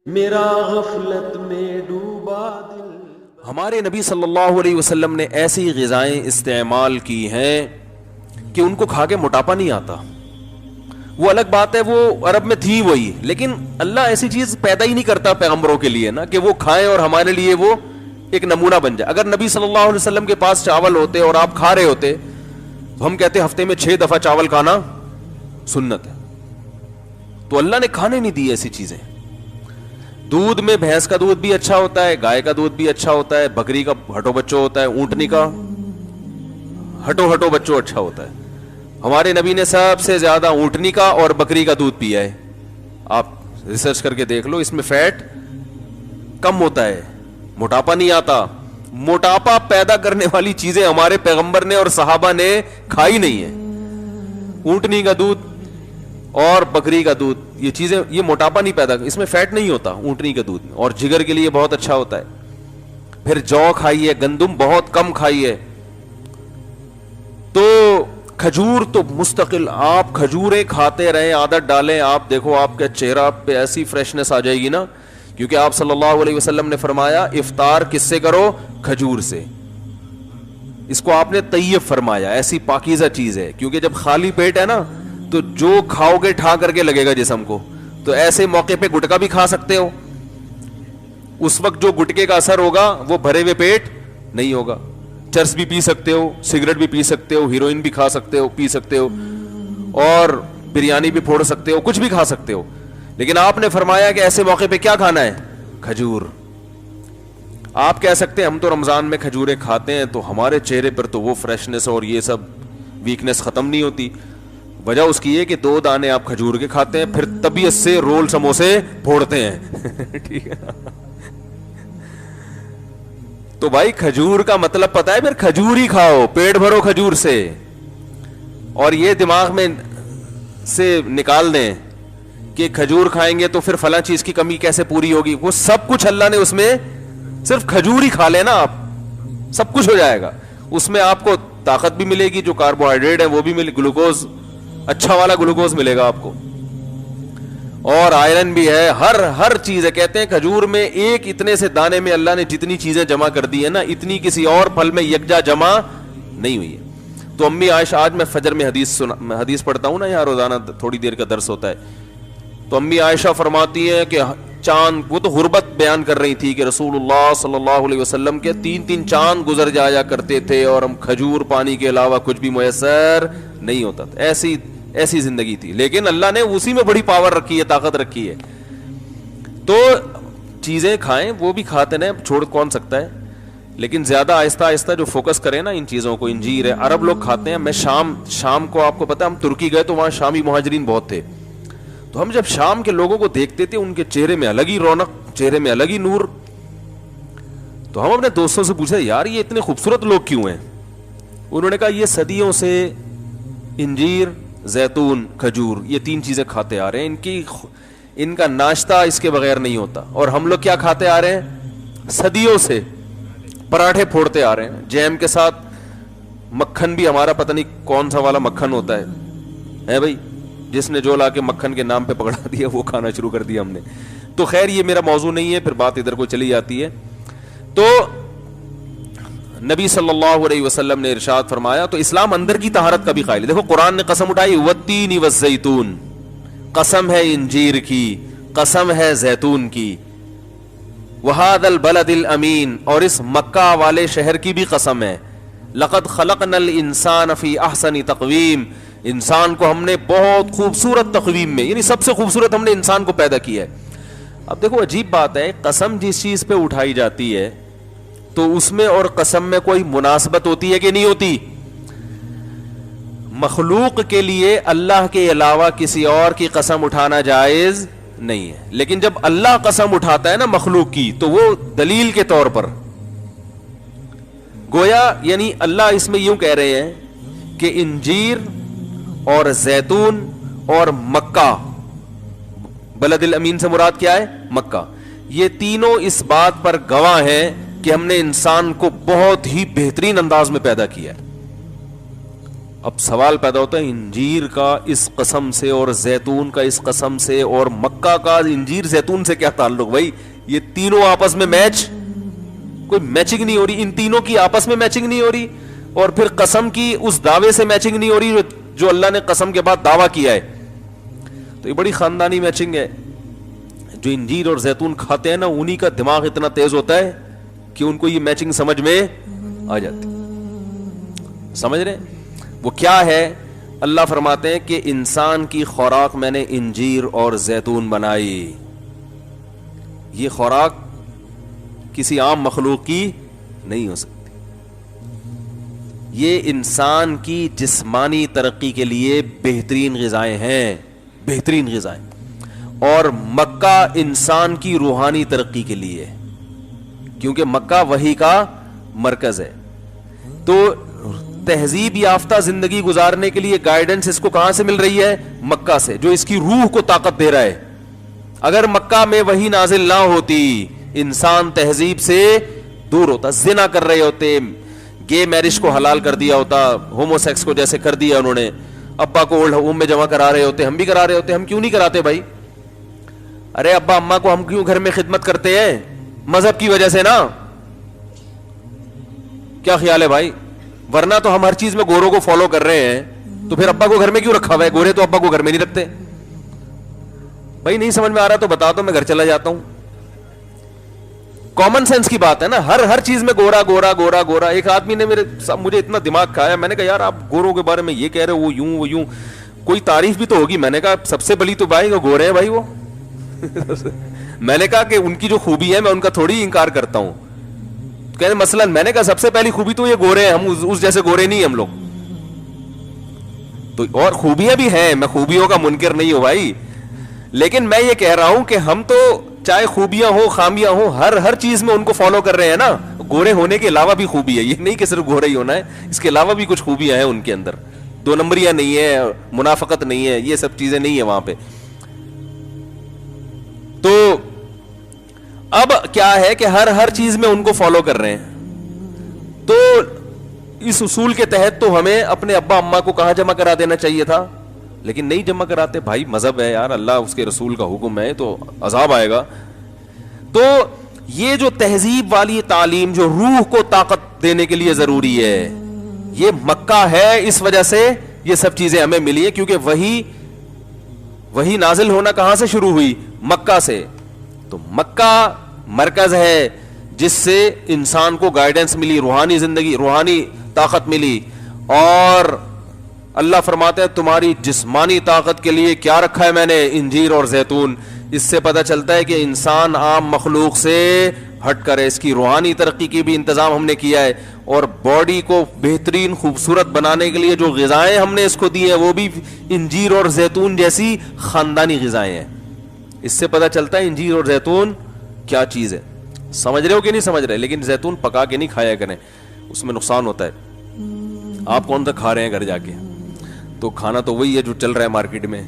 میرا غفلت میں ڈوبا دل. ہمارے نبی صلی اللہ علیہ وسلم نے ایسی غذائیں استعمال کی ہیں کہ ان کو کھا کے موٹاپا نہیں آتا. وہ الگ بات ہے, وہ عرب میں تھی وہی, لیکن اللہ ایسی چیز پیدا ہی نہیں کرتا پیغمبروں کے لیے نا کہ وہ کھائیں اور ہمارے لیے وہ ایک نمونہ بن جائے. اگر نبی صلی اللہ علیہ وسلم کے پاس چاول ہوتے اور آپ کھا رہے ہوتے تو ہم کہتے ہفتے میں 6 دفعہ چاول کھانا سنت ہے. تو اللہ نے کھانے نہیں دی ایسی چیزیں. دودھ میں بھینس کا دودھ بھی اچھا ہوتا ہے, گائے کا دودھ بھی اچھا ہوتا ہے, بکری کا ہٹو بچو ہوتا ہے, اونٹنی کا ہٹو بچو اچھا ہوتا ہے. ہمارے نبی نے سب سے زیادہ اونٹنی کا اور بکری کا دودھ پیا ہے. آپ ریسرچ کر کے دیکھ لو, اس میں فیٹ کم ہوتا ہے, موٹاپا نہیں آتا. موٹاپا پیدا کرنے والی چیزیں ہمارے پیغمبر نے اور صحابہ نے کھائی نہیں ہے. اونٹنی کا دودھ اور بکری کا دودھ, یہ چیزیں یہ موٹاپا نہیں پیدا, اس میں فیٹ نہیں ہوتا اونٹنی کے دودھ میں, اور جگر کے لیے بہت اچھا ہوتا ہے. پھر جو کھائیے, گندم بہت کم کھائیے. تو کھجور تو مستقل, آپ کھجوریں کھاتے رہیں, عادت ڈالیں, آپ دیکھو آپ کے چہرہ پہ ایسی فریشنس آ جائے گی نا, کیونکہ آپ صلی اللہ علیہ وسلم نے فرمایا افطار کس سے کرو, کھجور سے. اس کو آپ نے طیب فرمایا, ایسی پاکیزہ چیز ہے, کیونکہ جب خالی پیٹ ہے نا تو جو کھاؤ گے ٹھا کر کے لگے گا جسم کو. تو ایسے موقع پہ گٹکا بھی کھا سکتے ہو, اس وقت جو گٹکے کا اثر ہوگا وہ بھرے ہوئے پیٹ نہیں ہوگا. چرس بھی پی سکتے ہو, سگریٹ بھی پی سکتے ہو, ہیروئن بھی کھا سکتے ہو, پی سکتے ہو, اور بریانی بھی پھوڑ سکتے ہو, کچھ بھی کھا سکتے ہو. لیکن آپ نے فرمایا کہ ایسے موقع پہ کیا کھانا ہے, کھجور. آپ کہہ سکتے ہیں ہم تو رمضان میں کھجوریں کھاتے ہیں تو ہمارے چہرے پر تو وہ فریشنس اور یہ سب ویکنس ختم نہیں ہوتی. وجہ اس کی ہے کہ 2 دانے آپ کھجور کے کھاتے ہیں, پھر طبیعت سے رول سموسے پھوڑتے ہیں. ٹھیک ہے, تو بھائی کھجور کا مطلب پتا ہے, پھر کھجور ہی کھاؤ, پیٹ بھرو کھجور سے. اور یہ دماغ میں سے نکال دیں کہ کھجور کھائیں گے تو پھر فلاں چیز کی کمی کیسے پوری ہوگی. وہ سب کچھ اللہ نے اس میں, صرف کھجور ہی کھا لینا آپ, سب کچھ ہو جائے گا. اس میں آپ کو طاقت بھی ملے گی, جو کاربوہائیڈریٹ ہے وہ بھی ملے, گلوکوز اچھا والا گلوکوز ملے گا آپ کو, اور آئرن بھی ہے, ہر چیز ہے. کہتے ہیں کھجور میں ایک اتنے سے دانے میں اللہ نے جتنی چیزیں جمع کر دی ہے نا, اتنی کسی اور پھل میں یکجا جمع نہیں ہوئی ہے. تو امی عائشہ, آج میں فجر میں حدیث پڑھتا ہوں نا, یہاں روزانہ تھوڑی دیر کا درس ہوتا ہے, تو امی عائشہ فرماتی ہیں کہ چاند, وہ تو غربت بیان کر رہی تھی کہ رسول اللہ صلی اللہ علیہ وسلم کے 3 چاند گزر جایا کرتے تھے اور ہم کھجور پانی کے علاوہ کچھ بھی میسر نہیں ہوتا تھا. ایسی زندگی تھی, لیکن اللہ نے اسی میں بڑی پاور رکھی ہے, طاقت رکھی ہے. تو چیزیں کھائیں, وہ بھی کھاتے ہیں, چھوڑ کون سکتا ہے, لیکن زیادہ آہستہ آہستہ جو فوکس کریں نا ان چیزوں کو. انجیر ہے, عرب لوگ کھاتے ہیں. میں شام کو, آپ کو پتا ہم ترکی گئے تو وہاں شامی مہاجرین بہت تھے, تو ہم جب شام کے لوگوں کو دیکھتے تھے, ان کے چہرے میں الگ ہی رونق, چہرے میں الگ ہی نور. تو ہم اپنے دوستوں سے پوچھے, یار یہ اتنے خوبصورت لوگ کیوں ہیں؟ انہوں نے کہا یہ صدیوں سے انجیر, زیتون, کھجور, یہ 3 چیزیں کھاتے آ رہے ہیں. ان کا ناشتہ اس کے بغیر نہیں ہوتا. اور ہم لوگ کیا کھاتے آ رہے ہیں صدیوں سے, پراٹھے پھوڑتے آ رہے ہیں, جیم کے ساتھ مکھن بھی ہمارا پتہ نہیں کون سا والا مکھن ہوتا ہے بھائی, جس نے جو لا کے مکھن کے نام پہ پکڑا دیا وہ کھانا شروع کر دیا ہم نے. تو خیر یہ میرا موضوع نہیں ہے, پھر بات ادھر کو چلی جاتی ہے. تو نبی صلی اللہ علیہ وسلم نے ارشاد فرمایا, تو اسلام اندر کی طہارت کا بھی قائل ہے. دیکھو قرآن نے قسم اٹھائی, والتین والزیتون, قسم ہے انجیر کی, قسم ہے زیتون کی, وہذا البلد الامین, اور اس مکہ والے شہر کی بھی قسم ہے. لقد خلقنا الانسان فی احسن تقویم, انسان کو ہم نے بہت خوبصورت تقویم میں, یعنی سب سے خوبصورت ہم نے انسان کو پیدا کیا ہے. اب دیکھو عجیب بات ہے, قسم جس چیز پہ اٹھائی جاتی ہے تو اس میں اور قسم میں کوئی مناسبت ہوتی ہے کہ نہیں ہوتی؟ مخلوق کے لیے اللہ کے علاوہ کسی اور کی قسم اٹھانا جائز نہیں ہے, لیکن جب اللہ قسم اٹھاتا ہے نا مخلوق کی, تو وہ دلیل کے طور پر گویا, یعنی اللہ اس میں یوں کہہ رہے ہیں کہ انجیر اور زیتون اور مکہ, بلد الامین سے مراد کیا ہے, مکہ, یہ تینوں اس بات پر گواہ ہیں کہ ہم نے انسان کو بہت ہی بہترین انداز میں پیدا کیا ہے. اب سوال پیدا ہوتا ہے انجیر کا اس قسم سے اور زیتون کا اس قسم سے اور مکہ کا انجیر زیتون سے کیا تعلق؟ بھائی یہ تینوں آپس میں میچ، کوئی میچنگ نہیں ہو رہی، ان تینوں کی آپس میں میچنگ نہیں ہو رہی، اور پھر قسم کی اس دعوے سے میچنگ نہیں ہو رہی جو اللہ نے قسم کے بعد دعویٰ کیا ہے. تو یہ بڑی خاندانی میچنگ ہے. جو انجیر اور زیتون کھاتے ہیں نا انہی کا دماغ اتنا تیز ہوتا ہے کہ ان کو یہ میچنگ سمجھ میں آ جاتی. سمجھ رہے ہیں وہ کیا ہے؟ اللہ فرماتے ہیں کہ انسان کی خوراک میں نے انجیر اور زیتون بنائی. یہ خوراک کسی عام مخلوق کی نہیں ہو سکتی. یہ انسان کی جسمانی ترقی کے لیے بہترین غذائیں ہیں، بہترین غذائیں. اور مکہ انسان کی روحانی ترقی کے لیے، کیونکہ مکہ وحی کا مرکز ہے. تو تہذیب یافتہ زندگی گزارنے کے لیے گائیڈنس اس کو کہاں سے مل رہی ہے؟ مکہ سے، جو اس کی روح کو طاقت دے رہا ہے. اگر مکہ میں وحی نازل نہ ہوتی انسان تہذیب سے دور ہوتا، زنا کر رہے ہوتے، گے میرج کو حلال کر دیا ہوتا، ہومو سیکس کو جیسے کر دیا انہوں نے، ابا کو اولڈ ہوم میں جمع کرا رہے ہوتے، ہم بھی کرا رہے ہوتے. ہم کیوں نہیں کراتے بھائی؟ ارے ابا اماں کو ہم کیوں گھر میں خدمت کرتے ہیں؟ مذہب کی وجہ سے نا. کیا خیال ہے بھائی؟ ورنہ تو ہم ہر چیز میں گوروں کو فالو کر رہے ہیں، تو پھر ابا کو گھر میں کیوں رکھا ہوا ہے؟ گورے تو ابا کو گھر میں نہیں رکھتے. بھائی نہیں سمجھ میں آ رہا تو بتا دو، میں گھر چلا جاتا ہوں. کامن سینس کی بات ہے نا، ہر چیز میں گورا گورا گورا گورا. ایک آدمی نے مجھے اتنا دماغ کھایا، میں نے کہا یار آپ گوروں کے بارے میں یہ کہہ رہے ہو، وہ یوں وہ یوں، کوئی تعریف بھی تو ہوگی. میں نے کہا سب سے بلی تو بھائی وہ گورے ہیں بھائی وہ. میں نے کہا کہ ان کی جو خوبی ہے میں ان کا تھوڑی انکار کرتا ہوں. کہتے مثلا میں نے کہا سب سے پہلی خوبی تو یہ گورے ہیں، ہم اس جیسے گورے نہیں ہم لوگ. تو اور خوبیاں بھی ہیں، میں خوبیوں کا منکر نہیں ہوں بھائی، لیکن میں یہ کہہ رہا ہوں کہ ہم تو چاہے خوبیاں ہو خامیاں ہو ہر چیز میں ان کو فالو کر رہے ہیں نا. گورے ہونے کے علاوہ بھی خوبی ہے، یہ نہیں کہ صرف گورے ہی ہونا ہے، اس کے علاوہ بھی کچھ خوبیاں ہیں ان کے اندر. دو نمبریاں نہیں ہے، منافقت نہیں ہے، یہ سب چیزیں نہیں ہے وہاں پہ. تو اب کیا ہے کہ ہر چیز میں ان کو فالو کر رہے ہیں. تو اس اصول کے تحت تو ہمیں اپنے ابا اماں کو کہاں جمع کرا دینا چاہیے تھا، لیکن نہیں جمع کراتے. بھائی مذہب ہے یار، اللہ اس کے رسول کا حکم ہے تو عذاب آئے گا. تو یہ جو تہذیب والی تعلیم جو روح کو طاقت دینے کے لیے ضروری ہے، یہ مکہ ہے. اس وجہ سے یہ سب چیزیں ہمیں ملی ہے، کیونکہ وہی نازل ہونا کہاں سے شروع ہوئی؟ مکہ سے. تو مکہ مرکز ہے جس سے انسان کو گائیڈنس ملی، روحانی زندگی، روحانی طاقت ملی. اور اللہ فرماتے ہیں تمہاری جسمانی طاقت کے لیے کیا رکھا ہے میں نے؟ انجیر اور زیتون. اس سے پتہ چلتا ہے کہ انسان عام مخلوق سے ہٹ کر ہے، اس کی روحانی ترقی کی بھی انتظام ہم نے کیا ہے. اور باڈی کو بہترین خوبصورت بنانے کے لیے جو غذائیں ہم نے اس کو دی ہیں وہ بھی انجیر اور زیتون جیسی خاندانی غذائیں ہیں. اس سے پتہ چلتا ہے انجیر اور زیتون کیا چیز ہے. سمجھ رہے ہو کہ نہیں سمجھ رہے؟ لیکن زیتون پکا کے نہیں کھایا کریں، اس میں نقصان ہوتا ہے. آپ کون سا کھا رہے ہیں گھر جا کے؟ تو کھانا تو وہی ہے جو چل رہا ہے مارکیٹ میں.